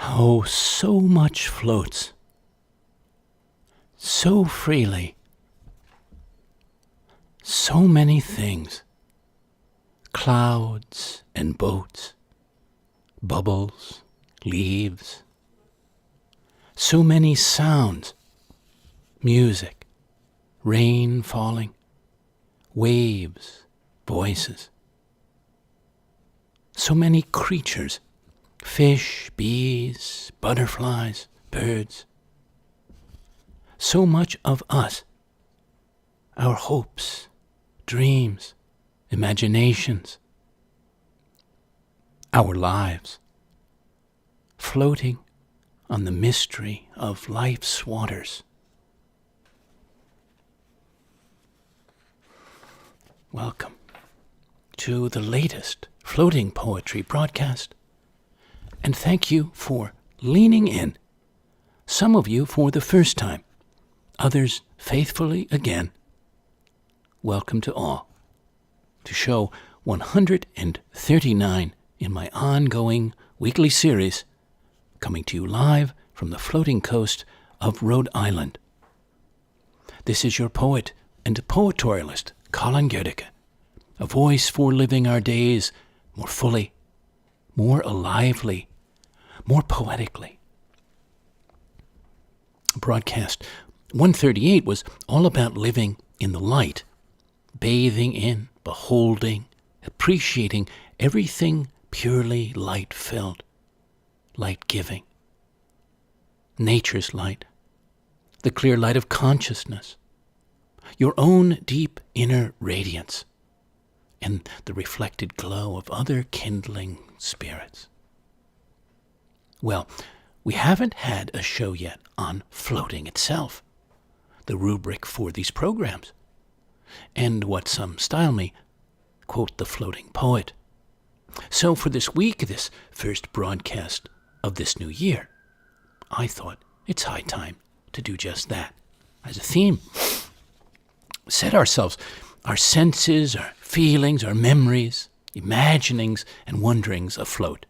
Oh, so much floats, so freely, so many things, clouds and boats, bubbles, leaves, so many sounds, music, rain falling, waves, voices, so many creatures, fish, bees, butterflies, birds, so much of us, our hopes, dreams, imaginations, our lives, floating on the mystery of life's waters. Welcome to the latest floating poetry broadcast, and thank you for leaning in. Some of you for the first time, others faithfully again. Welcome to all, to show 139 in my ongoing weekly series, coming to you live from the floating coast of Rhode Island. This is your poet and poetorialist, Colin Goedecke, a voice for living our days more fully, more alively, more poetically. Broadcast 138 was all about living in the light, bathing in, beholding, appreciating everything purely light-filled, light-giving. Nature's light, the clear light of consciousness, your own deep inner radiance, and the reflected glow of other kindling spirits. Well, we haven't had a show yet on floating itself, the rubric for these programs, and what some style me, quote, the floating poet. So for this week, this first broadcast of this new year, I thought it's high time to do just that. As a theme, set ourselves, our senses, our feelings, our memories, imaginings, and wonderings afloat,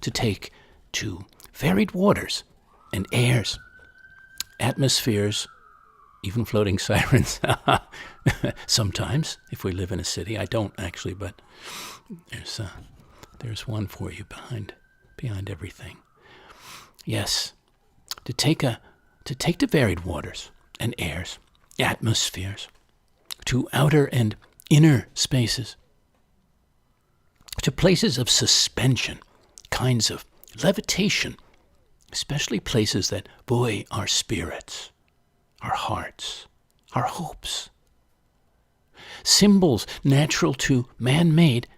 to take to varied waters and airs, atmospheres, even floating sirens. Sometimes, if we live in a city. I don't actually, but there's one for you behind everything. Yes, to take to varied waters and airs, atmospheres, to outer and inner spaces, to places of suspension, kinds of levitation, especially places that buoy our spirits, our hearts, our hopes. Symbols natural to man-made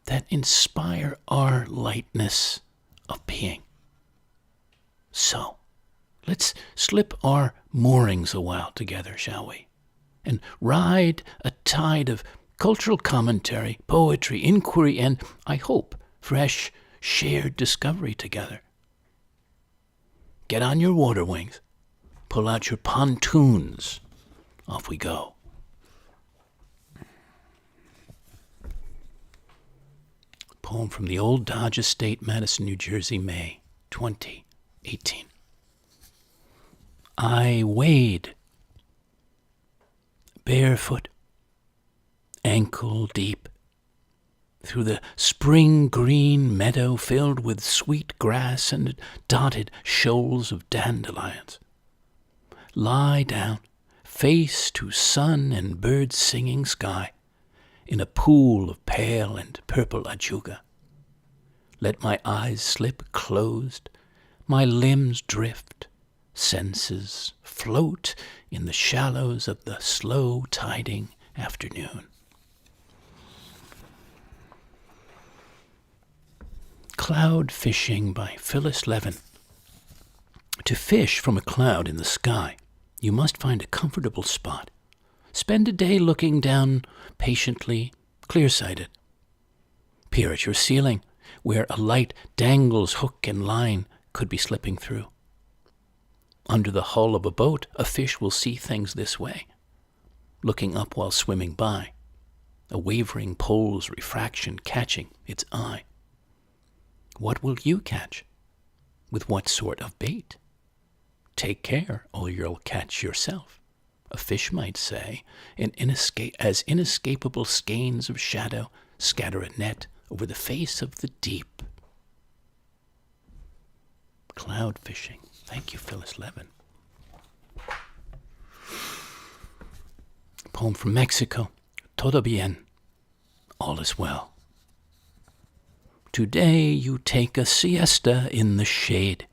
that inspire our lightness of being. So, let's slip our moorings a while together, shall we? And ride a tide of cultural commentary, poetry, inquiry, and, I hope, fresh, shared discovery together. Get on your water wings, pull out your pontoons, off we go. Poem from the Old Dodge Estate, Madison, New Jersey, May 2018. I wade barefoot, ankle deep, through the spring green meadow filled with sweet grass and dotted shoals of dandelions. Lie down, face to sun and bird singing sky, in a pool of pale and purple ajuga. Let my eyes slip closed, my limbs drift, senses float in the shallows of the slow tiding afternoon. Cloud Fishing by Phyllis Levin. To fish from a cloud in the sky, you must find a comfortable spot. Spend a day looking down patiently, clear-sighted. Peer at your ceiling, where a light dangles hook and line could be slipping through. Under the hull of a boat, a fish will see things this way, looking up while swimming by, a wavering pole's refraction catching its eye. What will you catch? With what sort of bait? Take care, or you'll catch yourself. A fish might say, as inescapable skeins of shadow scatter a net over the face of the deep. Cloud fishing. Thank you, Phyllis Levin. Poem from Mexico. Todo bien. All is well. Today you take a siesta in the shade,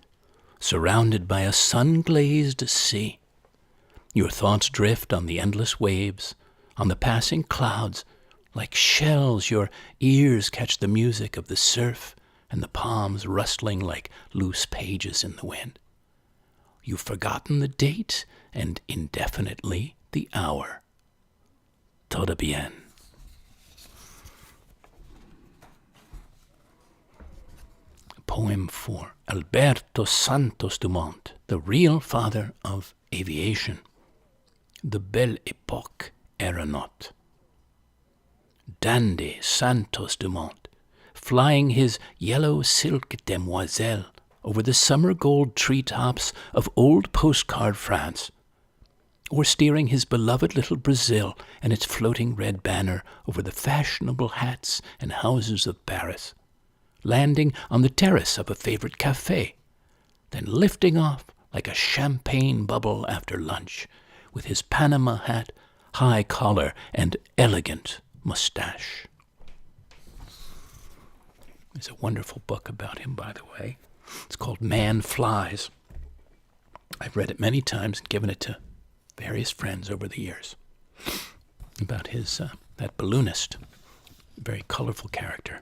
surrounded by a sun-glazed sea. Your thoughts drift on the endless waves, on the passing clouds. Like shells, your ears catch the music of the surf and the palms rustling like loose pages in the wind. You've forgotten the date and indefinitely the hour. Todo bien. Poem for Alberto Santos Dumont, the real father of aviation. The Belle Époque aeronaut. Dandy Santos Dumont, flying his yellow silk demoiselle over the summer gold treetops of old postcard France, or steering his beloved little Brazil and its floating red banner over the fashionable hats and houses of Paris, landing on the terrace of a favorite cafe, then lifting off like a champagne bubble after lunch, with his Panama hat, high collar, and elegant mustache. There's a wonderful book about him, by the way. It's called Man Flies. I've read it many times and given it to various friends over the years. About his, that balloonist, very colorful character.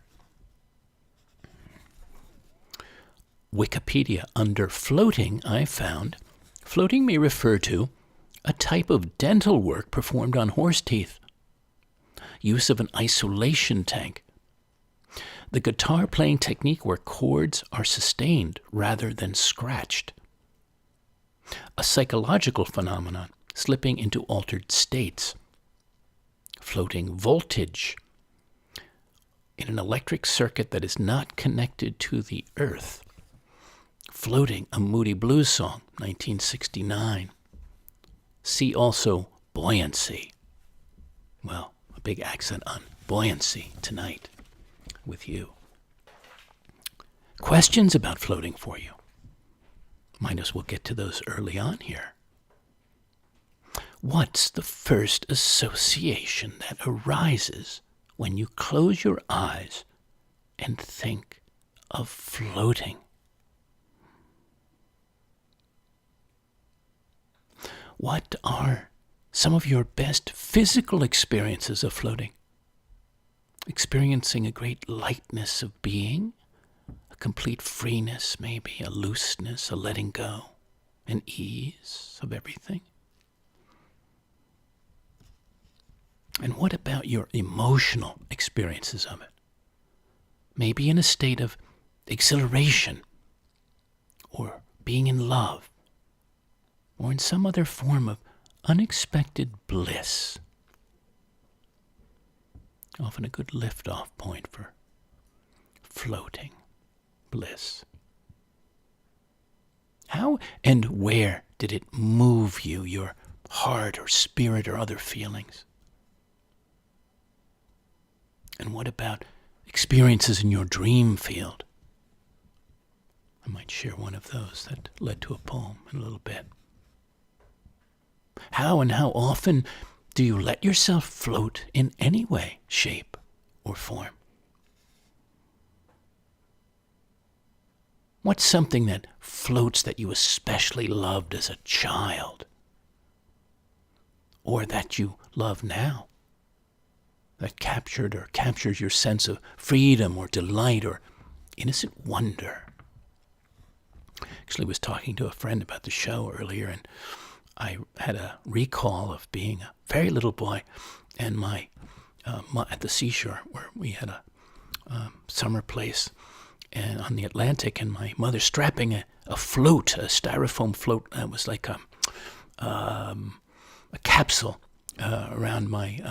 Wikipedia, under floating, I found, floating may refer to a type of dental work performed on horse teeth. Use of an isolation tank. The guitar playing technique where chords are sustained rather than scratched. A psychological phenomenon, slipping into altered states. Floating voltage in an electric circuit that is not connected to the earth. Floating, a Moody Blues song, 1969. See also buoyancy. Well, a big accent on buoyancy tonight with you. Questions about floating for you? Might as well get to those early on here. What's the first association that arises when you close your eyes and think of floating? What are some of your best physical experiences of floating? Experiencing a great lightness of being, a complete freeness, maybe a looseness, a letting go, an ease of everything. And what about your emotional experiences of it? Maybe in a state of exhilaration, or being in love, or in some other form of unexpected bliss. Often a good lift-off point for floating bliss. How and where did it move you, your heart or spirit or other feelings? And what about experiences in your dream field? I might share one of those that led to a poem in a little bit. How and how often do you let yourself float in any way, shape, or form? What's something that floats that you especially loved as a child? Or that you love now? That captured or captures your sense of freedom or delight or innocent wonder? Actually, I was talking to a friend about the show earlier, and I had a recall of being a very little boy and my at the seashore where we had a summer place and on the Atlantic, and my mother strapping a float, a styrofoam float that was like a capsule around me,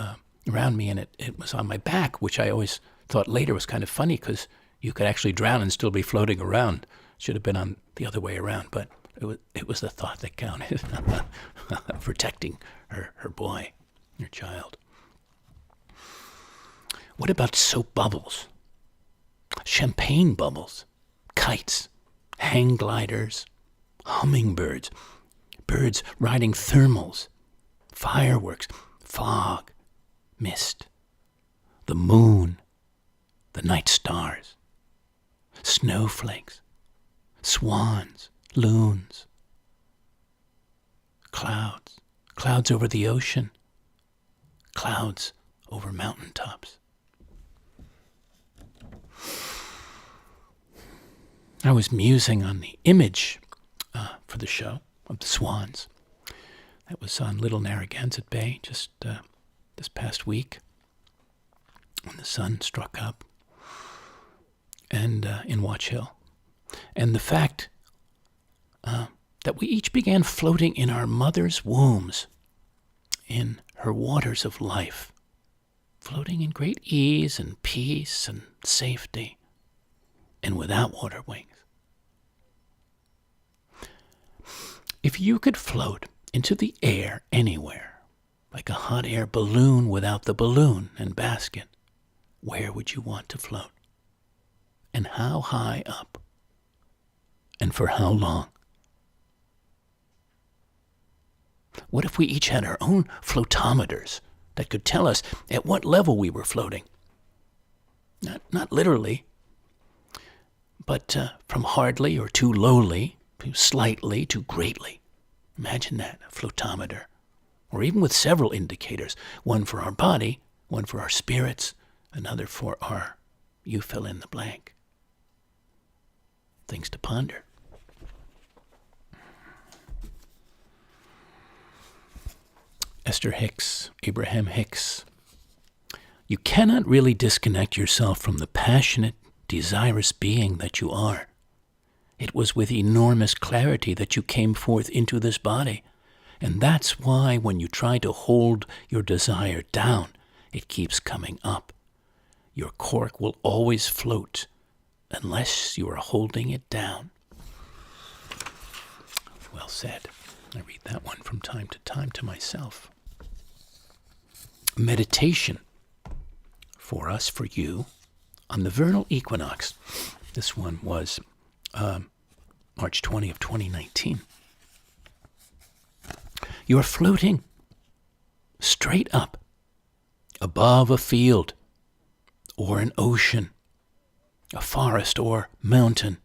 and it was on my back, which I always thought later was kind of funny because you could actually drown and still be floating around Should have been on the other way around, but it was the thought that counted. Protecting her boy, her child. What about soap bubbles? Champagne bubbles, kites, hang gliders, hummingbirds, birds riding thermals, fireworks, fog, mist, the moon, the night stars, snowflakes, swans, loons, clouds over the ocean, clouds over mountaintops. I was musing on the image for the show of the swans. That was on Little Narragansett Bay just this past week when the sun struck up, and in Watch Hill. And the fact that we each began floating in our mother's wombs, in her waters of life, floating in great ease and peace and safety, and without water wings. If you could float into the air anywhere, like a hot air balloon without the balloon and basket, where would you want to float? And how high up? And for how long? What if we each had our own floatometers that could tell us at what level we were floating? Not literally, but from hardly or too lowly to slightly to greatly. Imagine that, a floatometer. Or even with several indicators, one for our body, one for our spirits, another for our, you fill in the blank. Things to ponder. Esther Hicks, Abraham Hicks. You cannot really disconnect yourself from the passionate, desirous being that you are. It was with enormous clarity that you came forth into this body. And that's why when you try to hold your desire down, it keeps coming up. Your cork will always float unless you are holding it down. Well said. I read that one from time to time to myself. Meditation for us, for you, on the vernal equinox. This one was March 20 of 2019. You are floating straight up above a field or an ocean, a forest or mountain.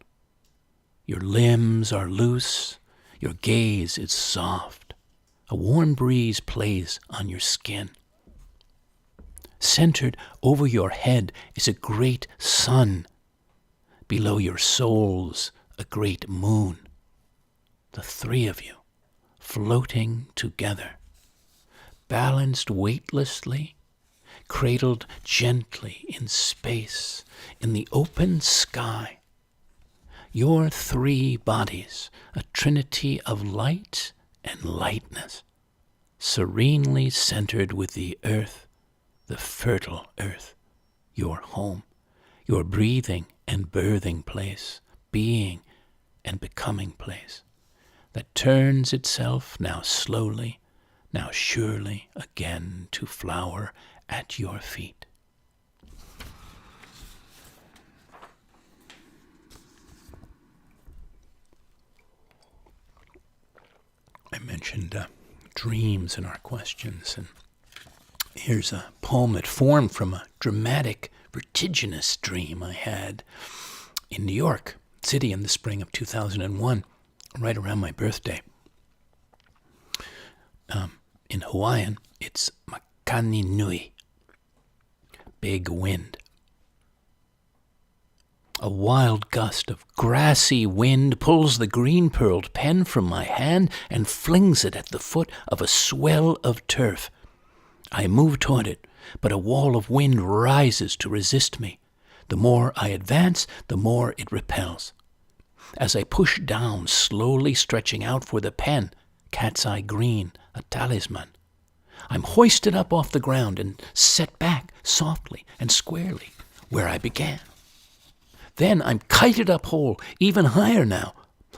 Your limbs are loose, your gaze is soft. A warm breeze plays on your skin. Centered over your head is a great sun. Below your soles, a great moon. The three of you floating together, balanced weightlessly, cradled gently in space, in the open sky. Your three bodies, a trinity of light and lightness, serenely centered with the earth, the fertile earth, your home, your breathing and birthing place, being and becoming place, that turns itself now slowly, now surely again to flower at your feet. I mentioned dreams in our questions, and here's a poem that formed from a dramatic, vertiginous dream I had in New York City in the spring of 2001, right around my birthday. In Hawaiian, it's makani nui, big wind. A wild gust of grassy wind pulls the green-pearled pen from my hand and flings it at the foot of a swell of turf. I move toward it, but a wall of wind rises to resist me. The more I advance, the more it repels. As I push down, slowly stretching out for the pen, cat's eye green, a talisman, I'm hoisted up off the ground and set back softly and squarely where I began. Then I'm kited up whole, even higher now.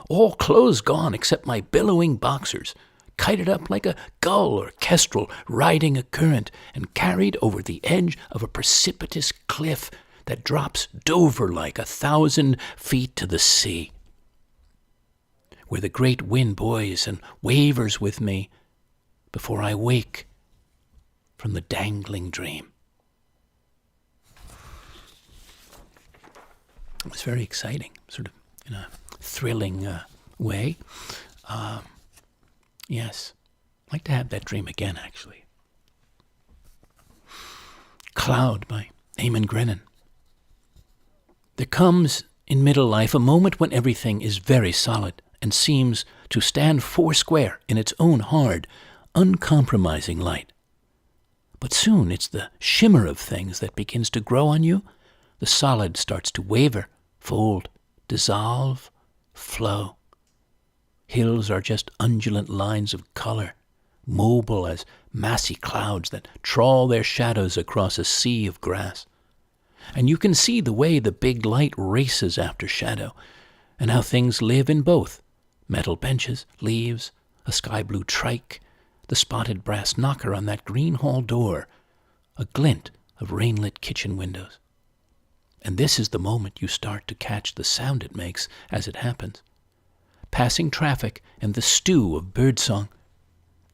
All clothes gone except my billowing boxers, kited up like a gull or kestrel riding a current and carried over the edge of a precipitous cliff that drops Dover-like 1,000 feet to the sea, where the great wind buoys and wavers with me before I wake from the dangling dream. It was very exciting, sort of in a thrilling way. Yes, I'd like to have that dream again, actually. Cloud by Eamon Grennan. There comes in middle life a moment when everything is very solid and seems to stand foursquare in its own hard, uncompromising light. But soon it's the shimmer of things that begins to grow on you. The solid starts to waver, fold, dissolve, flow. Hills are just undulant lines of color, mobile as massy clouds that trawl their shadows across a sea of grass. And you can see the way the big light races after shadow, and how things live in both: metal benches, leaves, a sky-blue trike, the spotted brass knocker on that green hall door, a glint of rain-lit kitchen windows. And this is the moment you start to catch the sound it makes as it happens. Passing traffic and the stew of birdsong,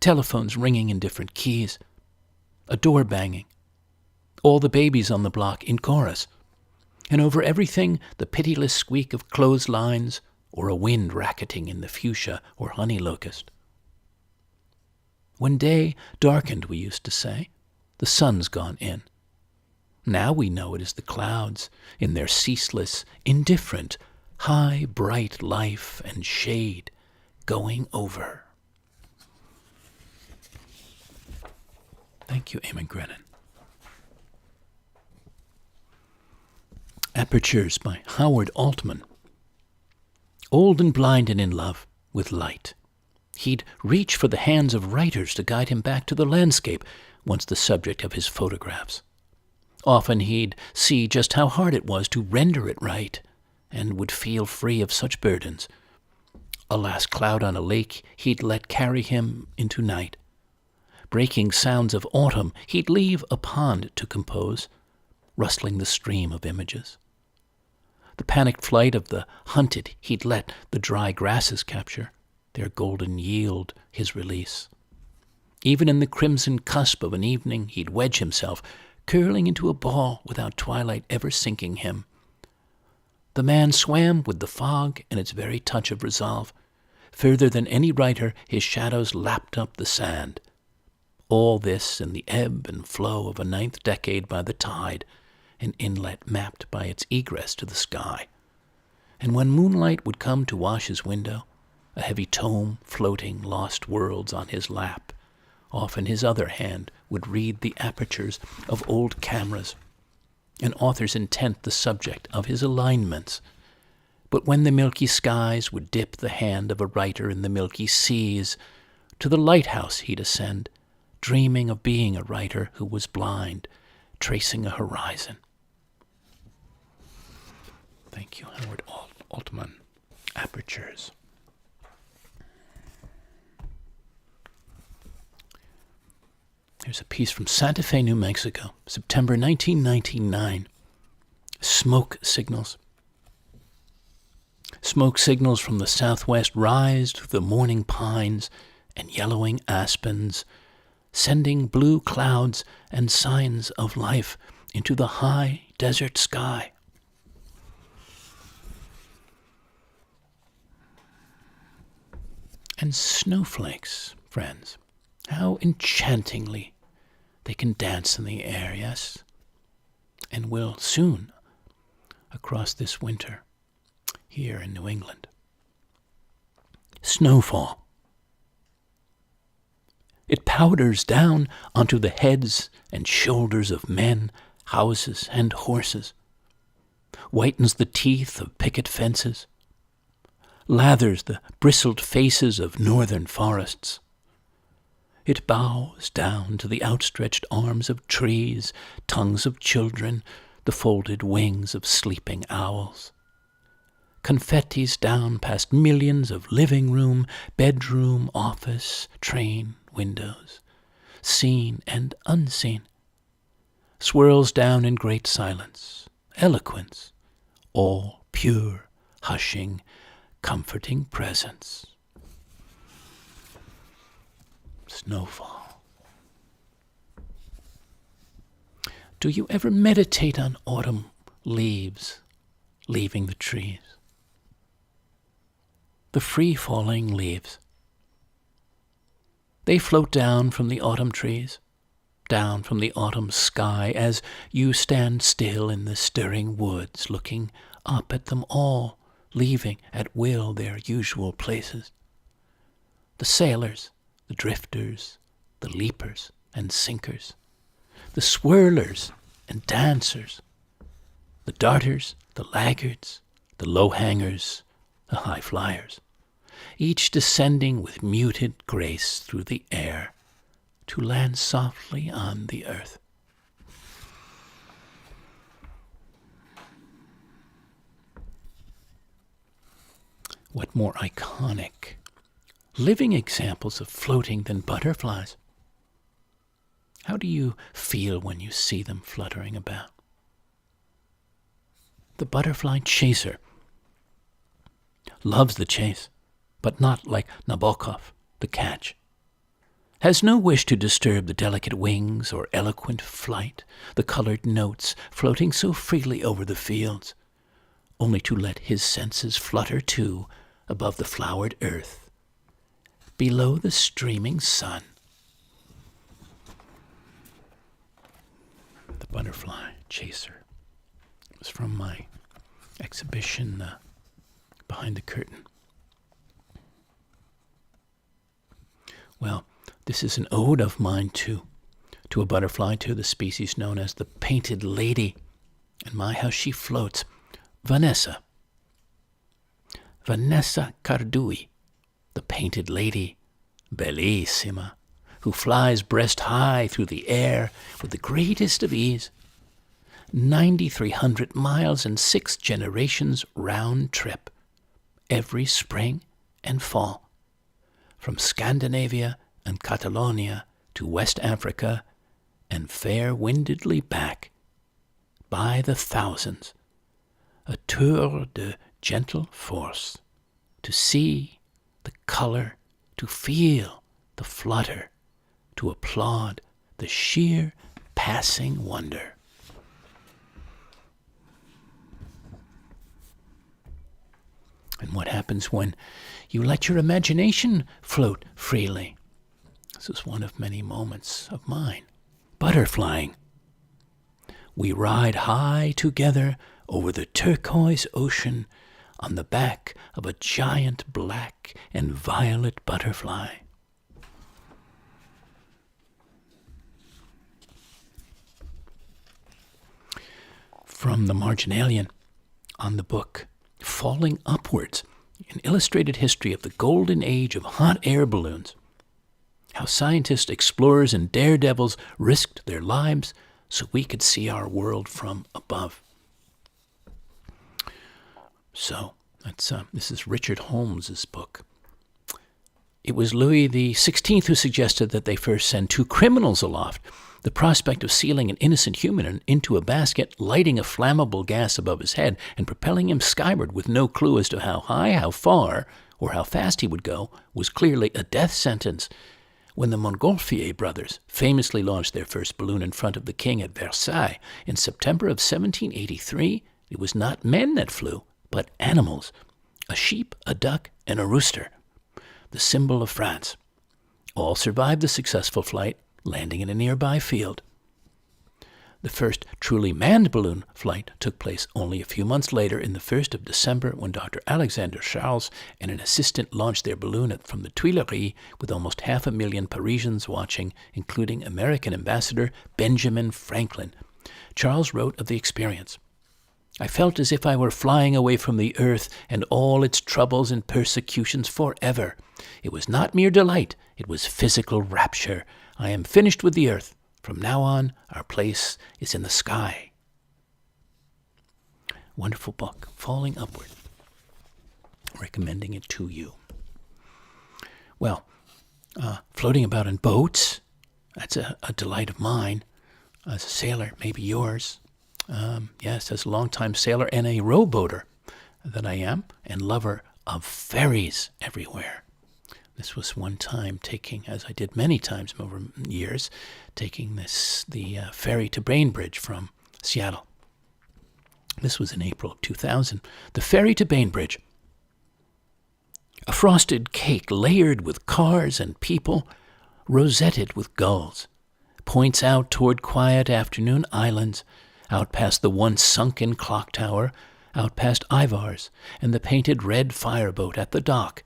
telephones ringing in different keys, a door banging, all the babies on the block in chorus, and over everything the pitiless squeak of clotheslines or a wind racketing in the fuchsia or honey locust. When day darkened, we used to say, the sun's gone in. Now we know it is the clouds in their ceaseless, indifferent, high, bright life and shade going over. Thank you, Eamon Grennan. Apertures by Howard Altman. Old and blind and in love with light, he'd reach for the hands of writers to guide him back to the landscape once the subject of his photographs. Often he'd see just how hard it was to render it right, and would feel free of such burdens. A last cloud on a lake he'd let carry him into night. Breaking sounds of autumn he'd leave a pond to compose, rustling the stream of images. The panicked flight of the hunted he'd let the dry grasses capture, their golden yield his release. Even in the crimson cusp of an evening he'd wedge himself, curling into a ball without twilight ever sinking him. The man swam with the fog and its very touch of resolve. Further than any writer, his shadows lapped up the sand. All this in the ebb and flow of a 9th decade by the tide, an inlet mapped by its egress to the sky. And when moonlight would come to wash his window, a heavy tome floating lost worlds on his lap, often his other hand would read the apertures of old cameras, an author's intent the subject of his alignments. But when the milky skies would dip the hand of a writer in the milky seas, to the lighthouse he'd ascend, dreaming of being a writer who was blind, tracing a horizon. Thank you, Howard Altman. Apertures. Here's a piece from Santa Fe, New Mexico, September 1999. Smoke signals. Smoke signals from the southwest rise through the morning pines and yellowing aspens, sending blue clouds and signs of life into the high desert sky. And snowflakes, friends, how enchantingly they can dance in the air, yes, and will soon across this winter here in New England. Snowfall. It powders down onto the heads and shoulders of men, houses, and horses, whitens the teeth of picket fences, lathers the bristled faces of northern forests. It bows down to the outstretched arms of trees, tongues of children, the folded wings of sleeping owls. confettis down past millions of living room, bedroom, office, train, windows, seen and unseen. Swirls down in great silence, eloquence, all pure, hushing, comforting presence. Snowfall. Do you ever meditate on autumn leaves leaving the trees? The free-falling leaves. They float down from the autumn trees, down from the autumn sky, as you stand still in the stirring woods, looking up at them all, leaving at will their usual places. The sailors, the drifters, the leapers and sinkers, the swirlers and dancers, the darters, the laggards, the low-hangers, the high-flyers, each descending with muted grace through the air to land softly on the earth. What more iconic, living examples of floating than butterflies? How do you feel when you see them fluttering about? The butterfly chaser loves the chase, but not like Nabokov, the catch. Has no wish to disturb the delicate wings or eloquent flight, the colored notes floating so freely over the fields, only to let his senses flutter too above the flowered earth, below the streaming sun. The butterfly chaser. It was from my exhibition Behind the Curtain. Well, this is an ode of mine to a butterfly, to the species known as the painted lady. And my, how she floats. Vanessa Cardui, the painted lady, bellissima, who flies breast high through the air with the greatest of ease. 9,300 miles and 6 generations round trip, every spring and fall, from Scandinavia and Catalonia to West Africa and fair-windedly back, by the thousands, a tour de gentle force, to see the color, to feel the flutter, to applaud the sheer passing wonder. And what happens when you let your imagination float freely? This is one of many moments of mine. Butterflying. We ride high together over the turquoise ocean on the back of a giant black and violet butterfly. From the Marginalian on the book Falling Upwards, an illustrated history of the golden age of hot air balloons. How scientists, explorers, and daredevils risked their lives so we could see our world from above. So, this is Richard Holmes's book. It was Louis XVI who suggested that they first send 2 criminals aloft. The prospect of sealing an innocent human into a basket, lighting a flammable gas above his head, and propelling him skyward with no clue as to how high, how far, or how fast he would go, was clearly a death sentence. When the Montgolfier brothers famously launched their first balloon in front of the king at Versailles in September of 1783, it was not men that flew, but animals, a sheep, a duck, and a rooster, the symbol of France. All survived the successful flight, landing in a nearby field. The first truly manned balloon flight took place only a few months later, in the 1st of December, when Dr. Alexander Charles and an assistant launched their balloon from the Tuileries with almost 500,000 Parisians watching, including American Ambassador Benjamin Franklin. Charles wrote of the experience. I felt as if I were flying away from the earth and all its troubles and persecutions forever. It was not mere delight, it was physical rapture. I am finished with the earth. From now on, our place is in the sky. Wonderful book, Falling Upward. recommending it to you. Well, floating about in boats, that's a delight of mine. As a sailor, maybe yours. Yes, as a longtime sailor and a rowboater that I am, and lover of ferries everywhere. This was one time taking, as I did many times over years, taking the ferry to Bainbridge from Seattle. This was in April of 2000. The ferry to Bainbridge. A frosted cake layered with cars and people, rosetted with gulls, points out toward quiet afternoon islands, out past the once sunken clock tower, out past Ivar's and the painted red fireboat at the dock,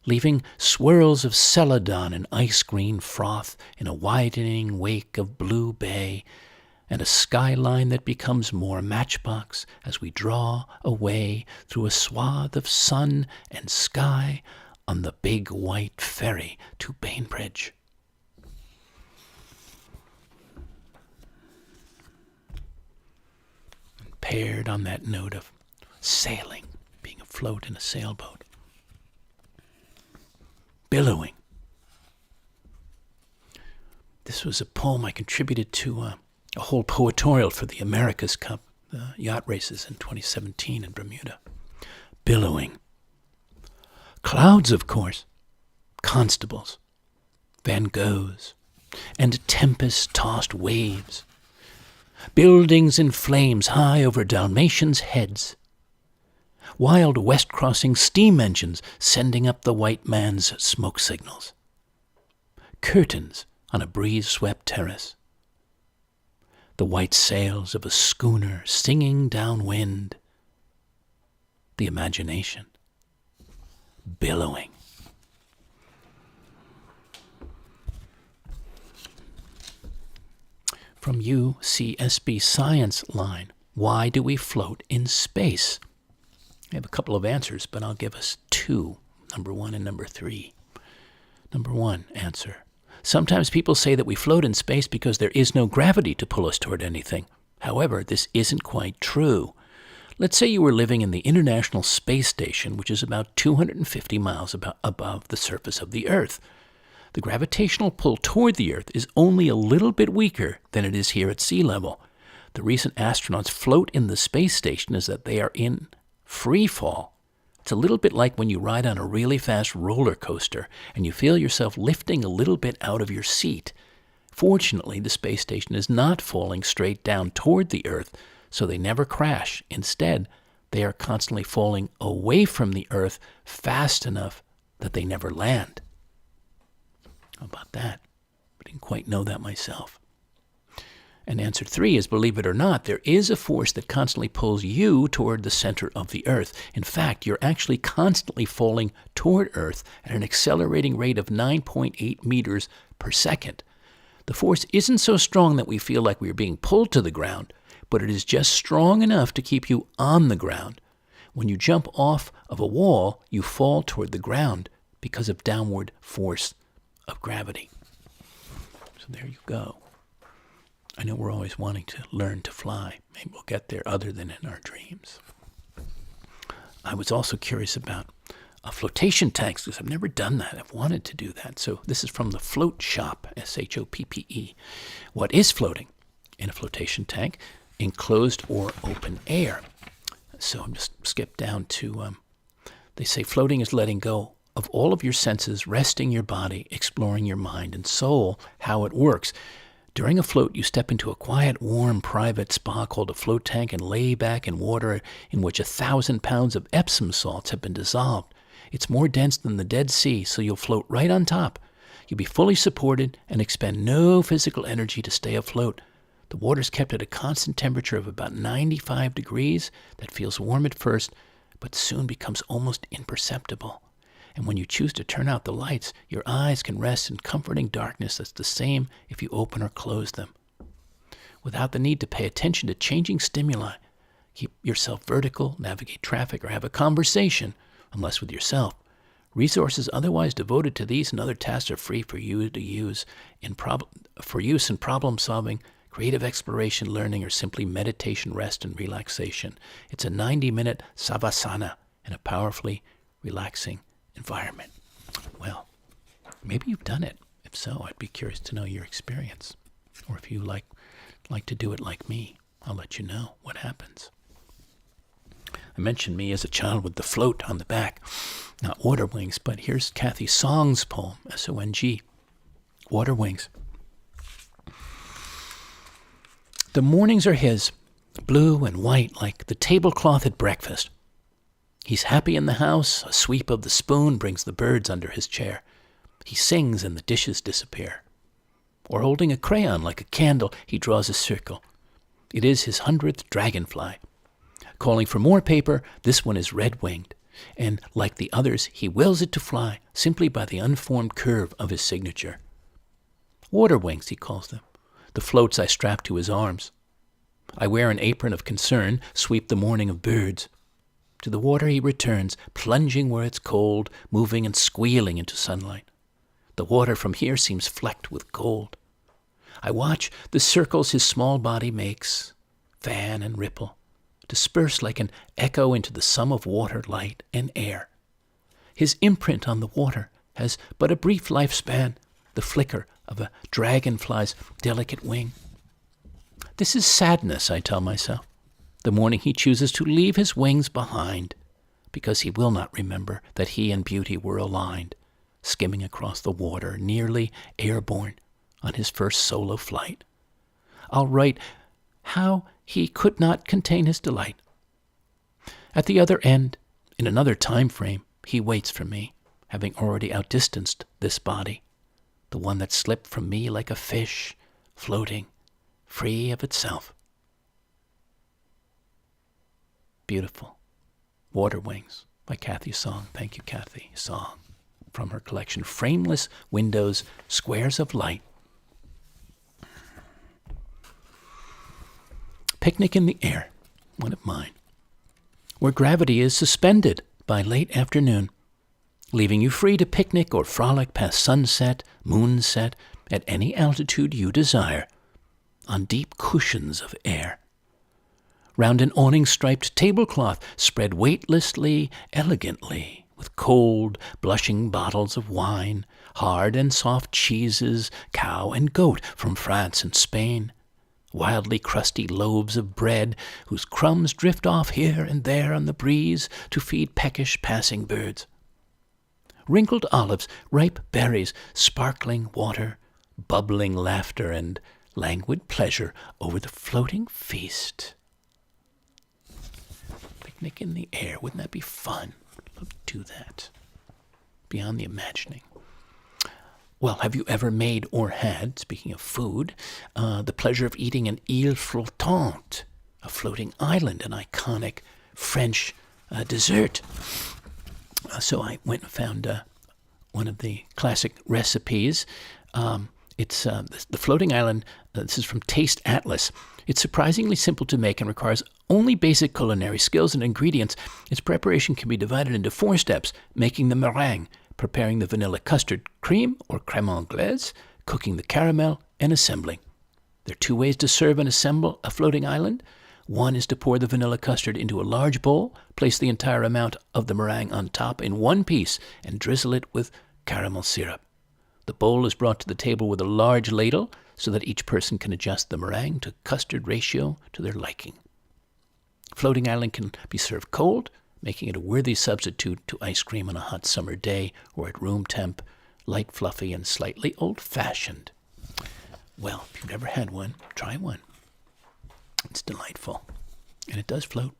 leaving swirls of celadon and ice-green froth in a widening wake of blue bay, and a skyline that becomes more matchbox as we draw away through a swath of sun and sky on the big white ferry to Bainbridge. Paired on that note of sailing, being afloat in a sailboat. Billowing. This was a poem I contributed to a whole poetorial for the America's Cup, the yacht races in 2017 in Bermuda. Billowing. Clouds, of course. Constables. Van Goghs. And tempest-tossed waves. Buildings in flames high over Dalmatians' heads. Wild west-crossing steam engines sending up the white man's smoke signals. Curtains on a breeze-swept terrace. The white sails of a schooner singing downwind. The imagination. Billowing. From UCSB Science Line, why do we float in space? I have a couple of answers, but I'll give us two, number 1 and number 3. Number 1 answer. Sometimes people say that we float in space because there is no gravity to pull us toward anything. However, this isn't quite true. Let's say you were living in the International Space Station, which is about 250 miles above the surface of the Earth. The gravitational pull toward the Earth is only a little bit weaker than it is here at sea level. The reason astronauts float in the space station is that they are in free fall. It's a little bit like when you ride on a really fast roller coaster and you feel yourself lifting a little bit out of your seat. Fortunately, the space station is not falling straight down toward the Earth, so they never crash. Instead, they are constantly falling away from the Earth fast enough that they never land. How about that? I didn't quite know that myself. And answer 3 is, believe it or not, there is a force that constantly pulls you toward the center of the Earth. In fact, you're actually constantly falling toward Earth at an accelerating rate of 9.8 meters per second. The force isn't so strong that we feel like we are being pulled to the ground, but it is just strong enough to keep you on the ground. When you jump off of a wall, you fall toward the ground because of downward force of gravity. So there you go. I know we're always wanting to learn to fly. Maybe we'll get there other than in our dreams. I was also curious about flotation tanks because I've never done that. I've wanted to do that. So this is from the Float Shop, SHOPPE. What is floating in a flotation tank? Enclosed or open air. So I'm just skip down to, they say floating is letting go of all of your senses, resting your body, exploring your mind and soul, how it works. During a float, you step into a quiet, warm, private spa called a float tank and lay back in water in which 1,000 pounds of Epsom salts have been dissolved. It's more dense than the Dead Sea, so you'll float right on top. You'll be fully supported and expend no physical energy to stay afloat. The water's kept at a constant temperature of about 95 degrees that feels warm at first, but soon becomes almost imperceptible. And when you choose to turn out the lights, your eyes can rest in comforting darkness that's the same if you open or close them. Without the need to pay attention to changing stimuli, keep yourself vertical, navigate traffic, or have a conversation, unless with yourself. Resources otherwise devoted to these and other tasks are free for you to use in problem solving, creative exploration, learning, or simply meditation, rest, and relaxation. It's a 90-minute savasana and a powerfully relaxing environment. Well, maybe you've done it. If so, I'd be curious to know your experience. Or if you like to do it like me, I'll let you know what happens. I mentioned me as a child with the float on the back, not water wings, but here's Kathy Song's poem, S-O-N-G, Water Wings. The mornings are his, blue and white like the tablecloth at breakfast. He's happy in the house, a sweep of the spoon brings the birds under his chair. He sings and the dishes disappear. Or holding a crayon like a candle, he draws a circle. It is his 100th dragonfly. Calling for more paper, this one is red-winged, and like the others, he wills it to fly simply by the unformed curve of his signature. Water wings, he calls them, the floats I strap to his arms. I wear an apron of concern, sweep the morning of birds. To the water he returns, plunging where it's cold, moving and squealing into sunlight. The water from here seems flecked with gold. I watch the circles his small body makes, fan and ripple, disperse like an echo into the sum of water, light, and air. His imprint on the water has but a brief lifespan, the flicker of a dragonfly's delicate wing. This is sadness, I tell myself, the morning he chooses to leave his wings behind, because he will not remember that he and beauty were aligned, skimming across the water, nearly airborne, on his first solo flight. I'll write how he could not contain his delight. At the other end, in another time frame, he waits for me, having already outdistanced this body, the one that slipped from me like a fish, floating, free of itself. Beautiful. Water Wings by Kathy Song. Thank you, Kathy Song. From her collection, Frameless Windows, Squares of Light. Picnic in the Air, one of mine, where gravity is suspended by late afternoon, leaving you free to picnic or frolic past sunset, moonset, at any altitude you desire, on deep cushions of air. Round an awning-striped tablecloth spread weightlessly, elegantly, with cold, blushing bottles of wine, hard and soft cheeses, cow and goat from France and Spain, wildly crusty loaves of bread whose crumbs drift off here and there on the breeze to feed peckish passing birds. Wrinkled olives, ripe berries, sparkling water, bubbling laughter, and languid pleasure over the floating feast. Picnic in the air, wouldn't that be fun? I'd love to do that. Beyond the imagining. Well, have you ever made or had, speaking of food, the pleasure of eating an île flottante, a floating island, an iconic French dessert? So I went and found one of the classic recipes. It's the floating island. This is from Taste Atlas. It's surprisingly simple to make and requires only basic culinary skills and ingredients. Its preparation can be divided into 4 steps: making the meringue, preparing the vanilla custard cream or crème anglaise, cooking the caramel, and assembling. There are 2 ways to serve and assemble a floating island. One is to pour the vanilla custard into a large bowl, place the entire amount of the meringue on top in one piece, and drizzle it with caramel syrup. The bowl is brought to the table with a large ladle so that each person can adjust the meringue to custard ratio to their liking. Floating island can be served cold, making it a worthy substitute to ice cream on a hot summer day or at room temp, light, fluffy, and slightly old-fashioned. Well, if you've never had one, try one. It's delightful, and it does float.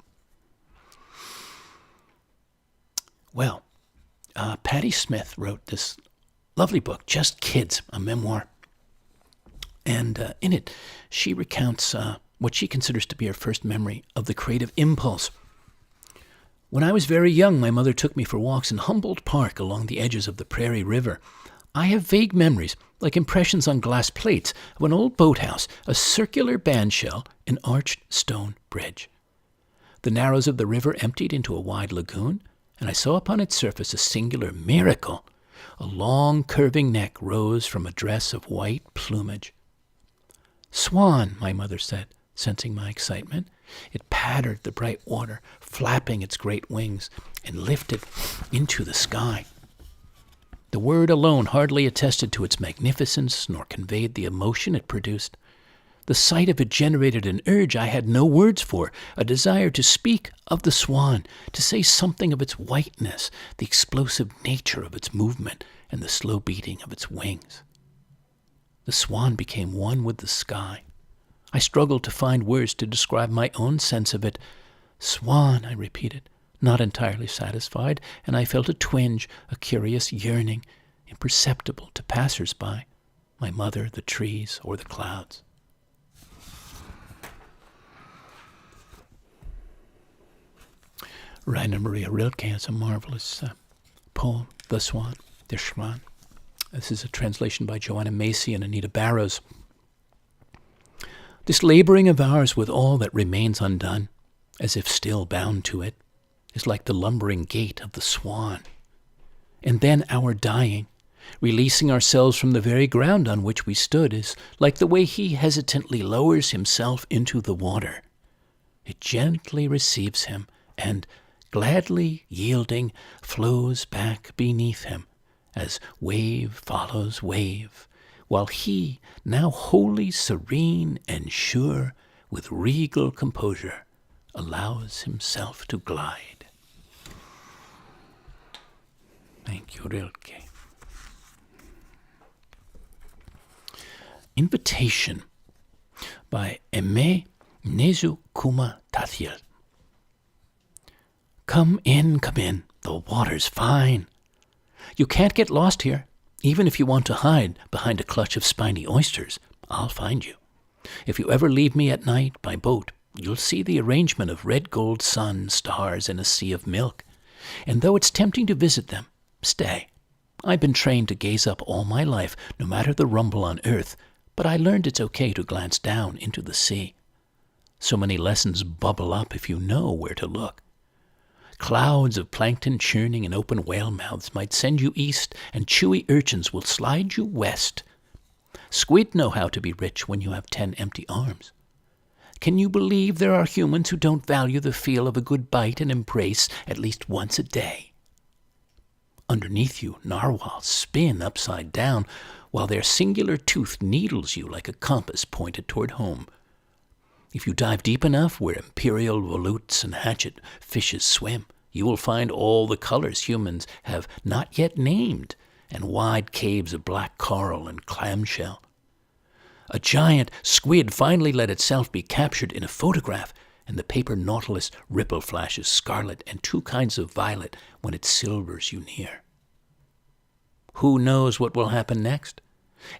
Well, Patti Smith wrote this lovely book, Just Kids, a memoir. And in it, she recounts what she considers to be her first memory of the creative impulse. When I was very young, my mother took me for walks in Humboldt Park along the edges of the Prairie River. I have vague memories, like impressions on glass plates, of an old boathouse, a circular bandshell, an arched stone bridge. The narrows of the river emptied into a wide lagoon, and I saw upon its surface a singular miracle. A long, curving neck rose from a dress of white plumage. "Swan," my mother said, Sensing my excitement, it pattered the bright water, flapping its great wings, and lifted into the sky. The word alone hardly attested to its magnificence, nor conveyed the emotion it produced. The sight of it generated an urge I had no words for, a desire to speak of the swan, to say something of its whiteness, the explosive nature of its movement, and the slow beating of its wings. The swan became one with the sky. I struggled to find words to describe my own sense of it. Swan, I repeated, not entirely satisfied, and I felt a twinge, a curious yearning, imperceptible to passers-by, my mother, the trees, or the clouds. Rainer Maria Rilke has a marvelous poem, The Swan, Der Schwan. This is a translation by Joanna Macy and Anita Barrows. This laboring of ours with all that remains undone, as if still bound to it, is like the lumbering gait of the swan. And then our dying, releasing ourselves from the very ground on which we stood, is like the way he hesitantly lowers himself into the water. It gently receives him and, gladly yielding, flows back beneath him, as wave follows wave, while he, now wholly serene and sure, with regal composure, allows himself to glide. Thank you, Rilke. Invitation by Aimé Nezu-Kuma-Tathiel. Come in, the water's fine. You can't get lost here, even if you want to hide behind a clutch of spiny oysters. I'll find you. If you ever leave me at night by boat, you'll see the arrangement of red gold sun, stars, and a sea of milk. And though it's tempting to visit them, stay. I've been trained to gaze up all my life, no matter the rumble on earth, but I learned it's okay to glance down into the sea. So many lessons bubble up if you know where to look. Clouds of plankton churning in open whale mouths might send you east, and chewy urchins will slide you west. Squid know how to be rich when you have 10 empty arms. Can you believe there are humans who don't value the feel of a good bite and embrace at least once a day? Underneath you, narwhals spin upside down, while their singular tooth needles you like a compass pointed toward home. If you dive deep enough where imperial volutes and hatchet fishes swim, you will find all the colors humans have not yet named, and wide caves of black coral and clamshell. A giant squid finally let itself be captured in a photograph, and the paper nautilus ripple flashes scarlet and 2 kinds of violet when it silvers you near. Who knows what will happen next?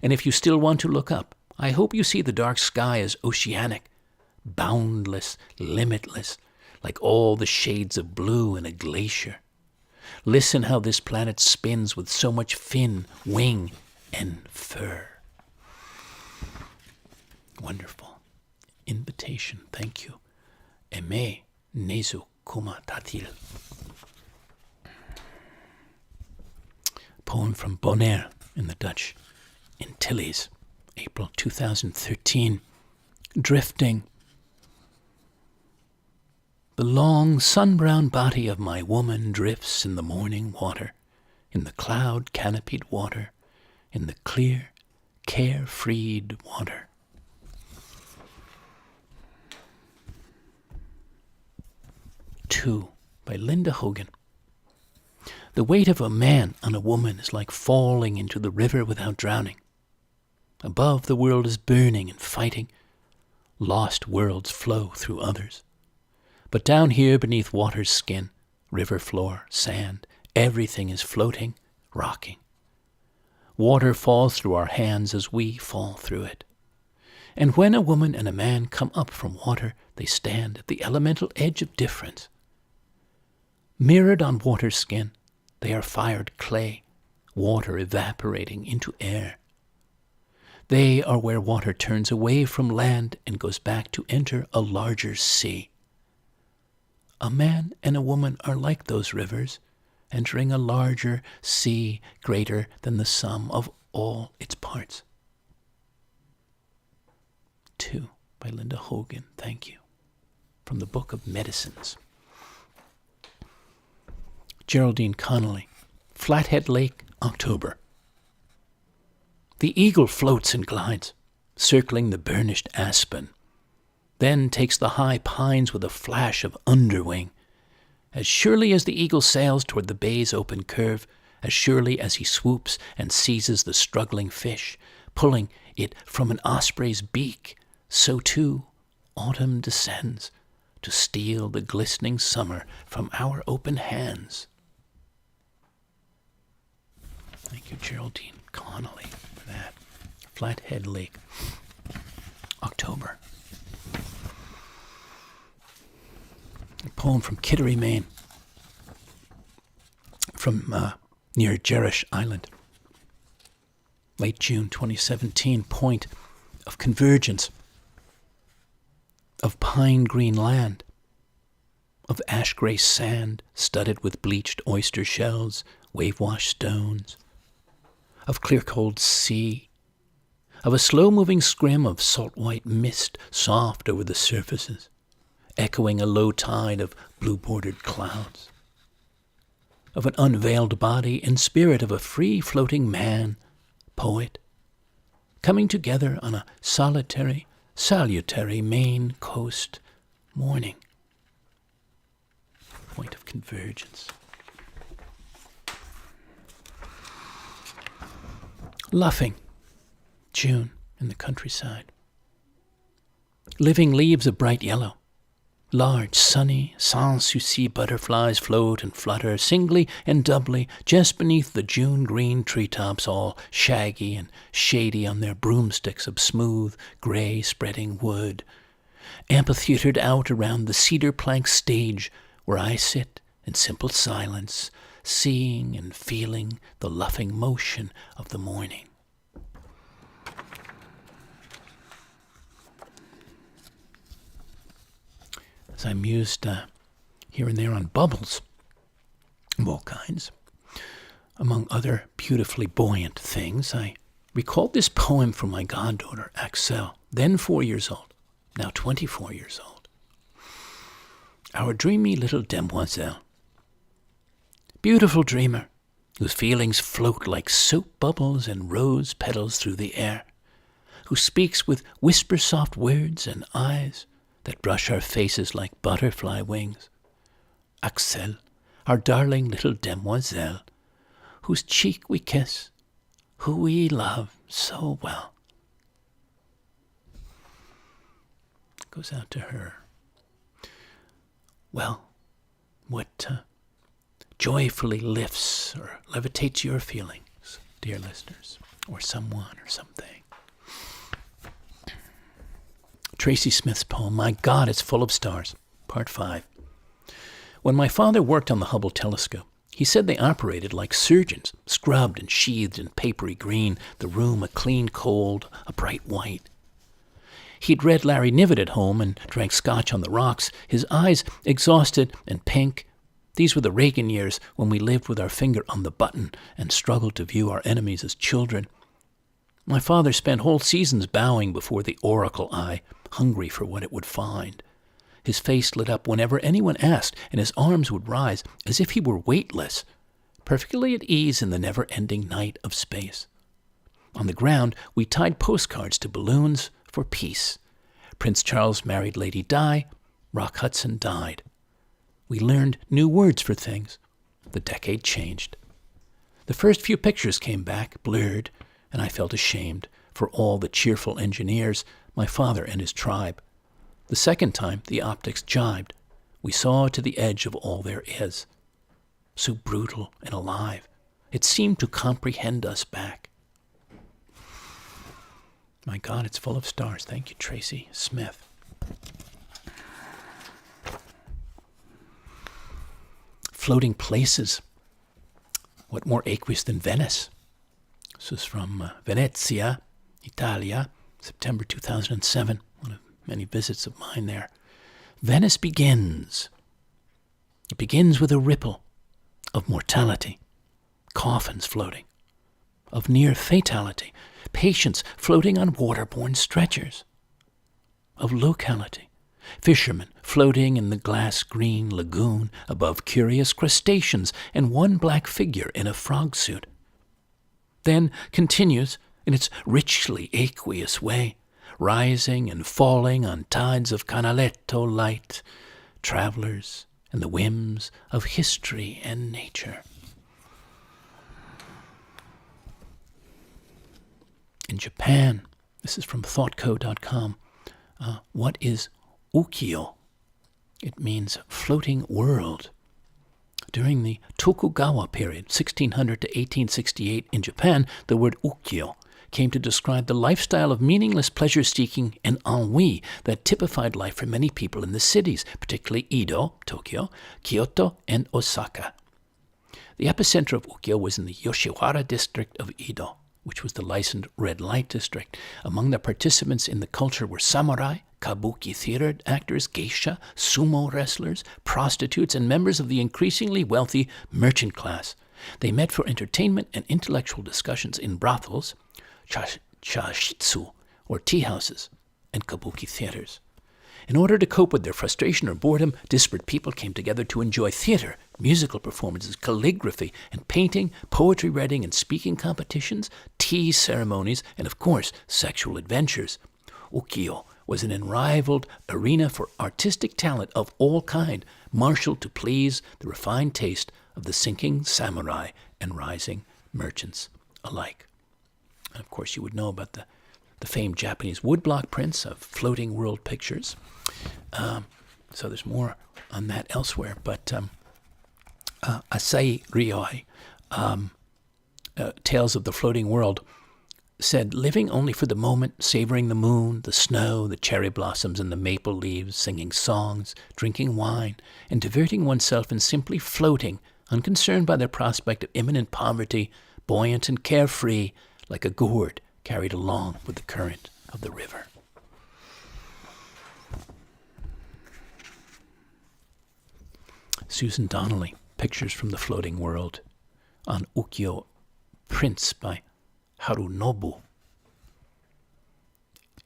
And if you still want to look up, I hope you see the dark sky as oceanic, boundless, limitless, like all the shades of blue in a glacier. Listen how this planet spins with so much fin, wing, and fur. Wonderful. Invitation. Thank you. Aimé Nezu-Kuma-Tathiel. Poem from Bonaire in the Dutch Antilles, April 2013. Drifting. The long sun-brown body of my woman drifts in the morning water, in the cloud-canopied water, in the clear, care-freed water. Two, by Linda Hogan. The weight of a man on a woman is like falling into the river without drowning. Above, the world is burning and fighting. Lost worlds flow through others. But down here beneath water's skin, river floor, sand, everything is floating, rocking. Water falls through our hands as we fall through it. And when a woman and a man come up from water, they stand at the elemental edge of difference. Mirrored on water's skin, they are fired clay, water evaporating into air. They are where water turns away from land and goes back to enter a larger sea. A man and a woman are like those rivers, entering a larger sea greater than the sum of all its parts. 2, by Linda Hogan. Thank you. From the Book of Medicines. Geraldine Connolly, Flathead Lake, October. The eagle floats and glides, circling the burnished aspen, then takes the high pines with a flash of underwing. As surely as the eagle sails toward the bay's open curve, as surely as he swoops and seizes the struggling fish, pulling it from an osprey's beak, so too autumn descends to steal the glistening summer from our open hands. Thank you, Geraldine Connolly, for that. Flathead Lake, October. A poem from Kittery, Maine, from near Rhode Island. Late June 2017, point of convergence, of pine green land, of ash gray sand studded with bleached oyster shells, wave-washed stones, of clear cold sea, of a slow-moving scrim of salt-white mist soft over the surfaces, echoing a low tide of blue-bordered clouds, of an unveiled body and spirit of a free-floating man, poet, coming together on a solitary, salutary Maine coast morning. Point of convergence. Luffing, June, in the countryside. Living leaves of bright yellow. Large, sunny, sans souci butterflies float and flutter singly and doubly just beneath the June-green treetops, all shaggy and shady on their broomsticks of smooth, gray, spreading wood, amphitheatered out around the cedar plank stage where I sit in simple silence, seeing and feeling the luffing motion of the morning. As I mused here and there on bubbles of all kinds, among other beautifully buoyant things, I recalled this poem from my goddaughter, Axel, then 4 years old, now 24 years old. Our dreamy little demoiselle. Beautiful dreamer, whose feelings float like soap bubbles and rose petals through the air, who speaks with whisper-soft words and eyes that brush our faces like butterfly wings. Axel, our darling little demoiselle, whose cheek we kiss, who we love so well. Goes out to her. Well, what joyfully lifts or levitates your feelings, dear listeners, or someone or something? Tracy Smith's poem, My God, It's Full of Stars, Part 5. When my father worked on the Hubble telescope, he said they operated like surgeons, scrubbed and sheathed in papery green, the room a clean cold, a bright white. He'd read Larry Niven at home and drank scotch on the rocks, his eyes exhausted and pink. These were the Reagan years when we lived with our finger on the button and struggled to view our enemies as children. My father spent whole seasons bowing before the oracle eye, hungry for what it would find. His face lit up whenever anyone asked, and his arms would rise as if he were weightless, perfectly at ease in the never-ending night of space. On the ground, we tied postcards to balloons for peace. Prince Charles married Lady Di. Rock Hudson died. We learned new words for things. The decade changed. The first few pictures came back, blurred, and I felt ashamed for all the cheerful engineers, my father and his tribe. The second time, the optics jibed. We saw to the edge of all there is. So brutal and alive, it seemed to comprehend us back. My God, it's full of stars. Thank you, Tracy Smith. Floating places. What more aqueous than Venice? This is from Venezia, Italia, September 2007. One of many visits of mine there. Venice begins. It begins with a ripple of mortality, coffins floating, of near fatality, patients floating on waterborne stretchers. of locality. Fishermen floating in the glass-green lagoon above curious crustaceans and one black figure in a frog suit. Then continues in its richly aqueous way, rising and falling on tides of canaletto light, travelers and the whims of history and nature. In Japan, this is from thoughtco.com, what is ukiyo? It means floating world. During the Tokugawa period, 1600 to 1868 in Japan, the word ukiyo came to describe the lifestyle of meaningless pleasure-seeking and ennui that typified life for many people in the cities, particularly Edo, Tokyo, Kyoto, and Osaka. The epicenter of ukiyo was in the Yoshiwara district of Edo, which was the licensed red light district. Among the participants in the culture were samurai, kabuki theater actors, geisha, sumo wrestlers, prostitutes, and members of the increasingly wealthy merchant class. They met for entertainment and intellectual discussions in brothels, chashitsu, or tea houses, and kabuki theaters. In order to cope with their frustration or boredom, disparate people came together to enjoy theater, musical performances, calligraphy and painting, poetry reading and speaking competitions, tea ceremonies, and of course, sexual adventures. Ukiyo was an unrivaled arena for artistic talent of all kind, marshaled to please the refined taste of the sinking samurai and rising merchants alike. And of course, you would know about the famed Japanese woodblock prints of floating world pictures. So there's more on that elsewhere. But Asai Ryoi, Tales of the Floating World, said, living only for the moment, savoring the moon, the snow, the cherry blossoms, and the maple leaves, singing songs, drinking wine, and diverting oneself in simply floating, unconcerned by the prospect of imminent poverty, buoyant and carefree, like a gourd carried along with the current of the river. Susan Donnelly, Pictures from the Floating World, on ukiyo prints by Harunobu.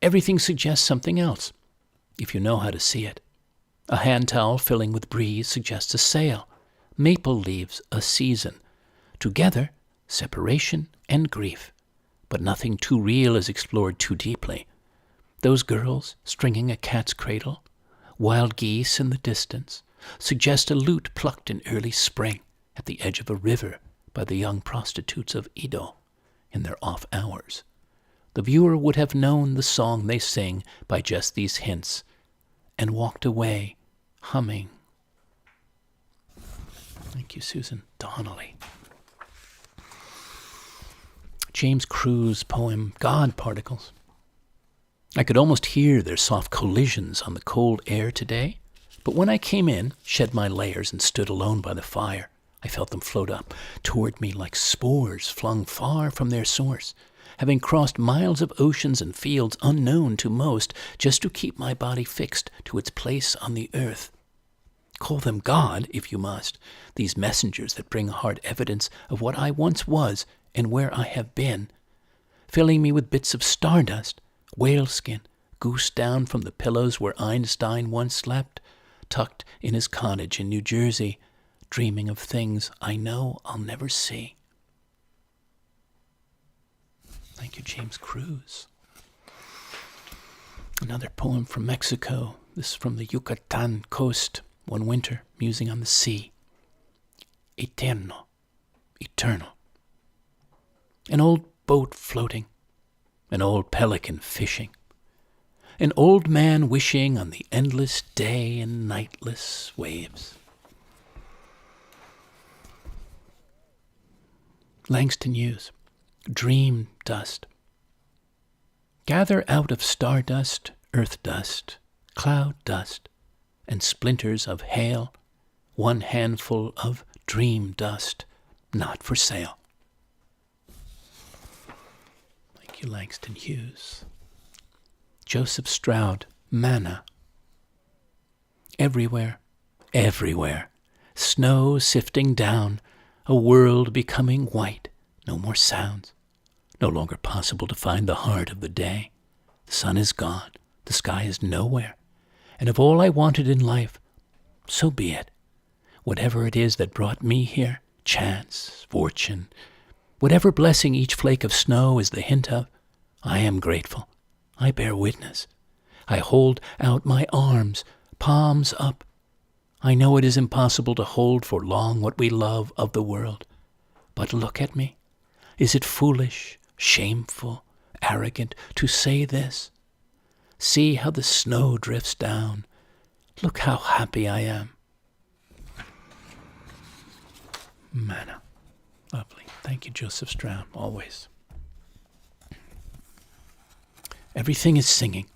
Everything suggests something else, if you know how to see it. A hand towel filling with breeze suggests a sail. Maple leaves, a season. Together, separation and grief. But nothing too real is explored too deeply. Those girls stringing a cat's cradle, wild geese in the distance, suggest a lute plucked in early spring at the edge of a river by the young prostitutes of Edo in their off hours. The viewer would have known the song they sing by just these hints and walked away humming. Thank you, Susan Donnelly. James Crews' poem, God Particles. I could almost hear their soft collisions on the cold air today, but when I came in, shed my layers, and stood alone by the fire, I felt them float up toward me like spores flung far from their source, having crossed miles of oceans and fields unknown to most, just to keep my body fixed to its place on the earth. Call them God, if you must, these messengers that bring hard evidence of what I once was and where I have been, filling me with bits of stardust, whaleskin, goose down from the pillows where Einstein once slept, tucked in his cottage in New Jersey, dreaming of things I know I'll never see. Thank you, James Crews. Another poem from Mexico. This is from the Yucatan coast. One winter, musing on the sea. Eterno, eternal. An old boat floating, an old pelican fishing, an old man wishing on the endless day and nightless waves. Langston Hughes, Dream Dust. Gather out of stardust, earth dust, cloud dust, and splinters of hail, one handful of dream dust, not for sale. Thank you, Langston Hughes. Joseph Stroud, Manna. Everywhere, everywhere, snow sifting down, a world becoming white, no more sounds, no longer possible to find the heart of the day. The sun is gone, The sky is nowhere. And if all I wanted in life, so be it. Whatever it is that brought me here, chance, fortune, whatever blessing each flake of snow is the hint of, I am grateful. I bear witness. I hold out my arms, palms up. I know it is impossible to hold for long what we love of the world. But look at me. Is it foolish, shameful, arrogant to say this? See how the snow drifts down. Look how happy I am. Manna. Lovely. Thank you, Joseph Stroud, always. Everything is singing.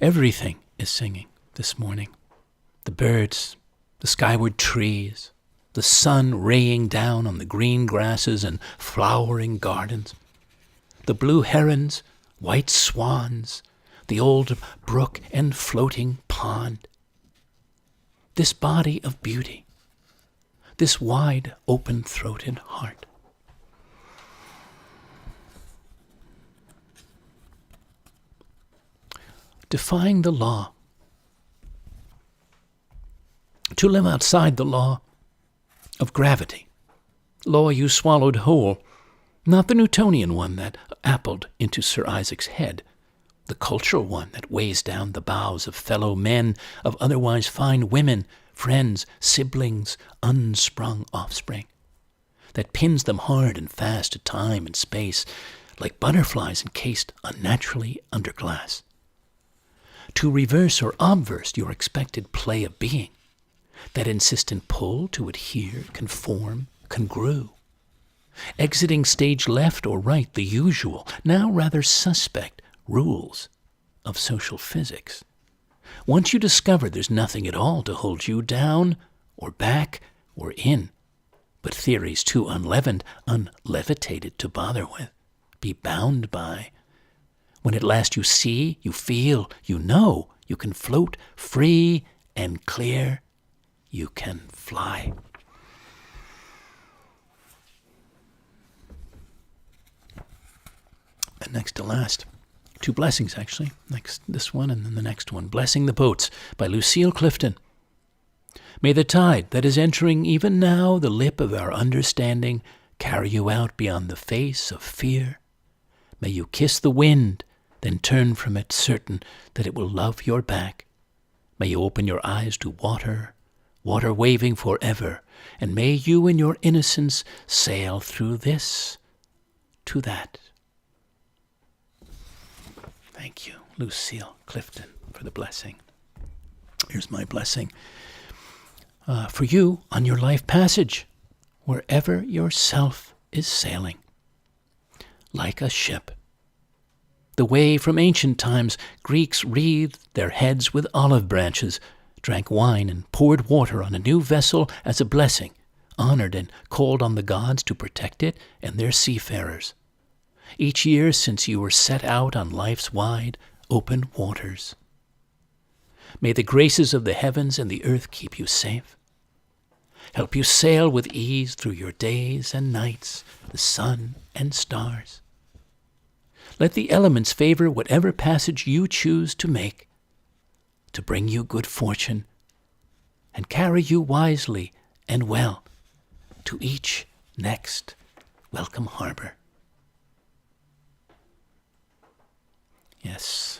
Everything is singing this morning. The birds, the skyward trees, the sun raying down on the green grasses and flowering gardens, the blue herons, white swans, the old brook and floating pond. This body of beauty, this wide open-throated heart. Defying the law. To live outside the law of gravity. Law you swallowed whole, not the Newtonian one that appled into Sir Isaac's head, the cultural one that weighs down the boughs of fellow men, of otherwise fine women, friends, siblings, unsprung offspring, that pins them hard and fast to time and space, like butterflies encased unnaturally under glass. To reverse or obverse your expected play of being, that insistent pull to adhere, conform, congrue. Exiting stage left or right the usual, now rather suspect, rules of social physics. Once you discover there's nothing at all to hold you down, or back, or in, but theories too unleavened, unlevitated to bother with, be bound by. When at last you see, you feel, you know, you can float free and clear, you can fly. And next to last, two blessings actually. Next, this one and then the next one. Blessing the Boats by Lucille Clifton. May the tide that is entering even now the lip of our understanding carry you out beyond the face of fear. May you kiss the wind, then turn from it certain that it will love your back. May you open your eyes to water, water waving forever, and may you in your innocence sail through this to that. Thank you, Lucille Clifton, for the blessing. Here's my blessing. For you on your life passage, wherever yourself is sailing, like a ship. The way from ancient times, Greeks wreathed their heads with olive branches, drank wine and poured water on a new vessel as a blessing, honored and called on the gods to protect it and their seafarers. Each year since you were set out on life's wide, open waters. May the graces of the heavens and the earth keep you safe. Help you sail with ease through your days and nights, the sun and stars. Let the elements favor whatever passage you choose to make, to bring you good fortune, and carry you wisely and well to each next welcome harbor. Yes,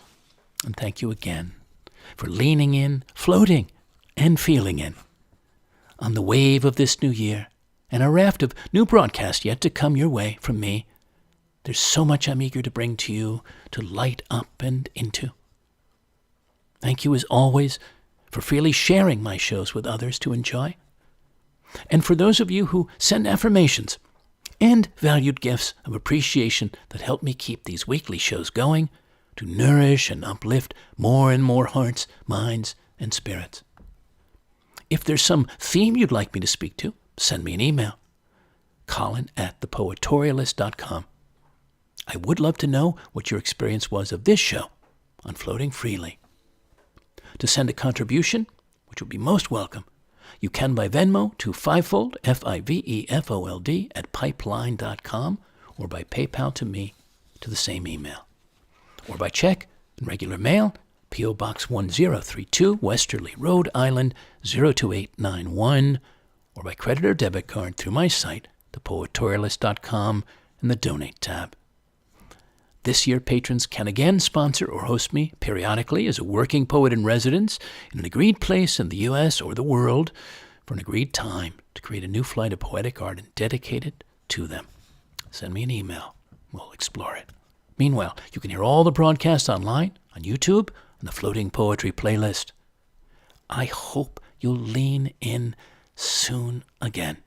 and thank you again for leaning in, floating, and feeling in on the wave of this new year and a raft of new broadcasts yet to come your way from me. There's so much I'm eager to bring to you, to light up and into. Thank you as always for freely sharing my shows with others to enjoy. And for those of you who send affirmations and valued gifts of appreciation that help me keep these weekly shows going, to nourish and uplift more and more hearts, minds, and spirits. If there's some theme you'd like me to speak to, send me an email, colin@thepoetorialist.com. I would love to know what your experience was of this show on Floating Freely. To send a contribution, which would be most welcome, you can by Venmo to Fivefold, FIVEFOLD, at pipeline.com, or by PayPal to me to the same email. or by check and regular mail, P.O. Box 1032, Westerly, Rhode Island 02891, or by credit or debit card through my site, thepoetorialist.com, and the Donate tab. This year, patrons can again sponsor or host me periodically as a working poet in residence in an agreed place in the U.S. or the world for an agreed time to create a new flight of poetic art and dedicate it to them. Send me an email. We'll explore it. Meanwhile, you can hear all the broadcasts online, on YouTube, on the Floating Poetry playlist. I hope you'll lean in soon again.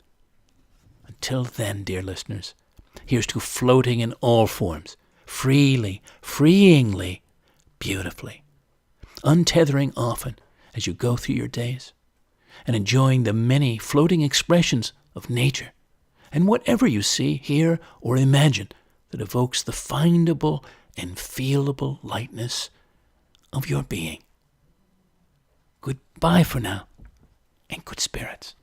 Until then, dear listeners, here's to floating in all forms, freely, freeingly, beautifully, untethering often as you go through your days, and enjoying the many floating expressions of nature, and whatever you see, hear, or imagine that evokes the findable and feelable lightness of your being. Goodbye for now, and good spirits.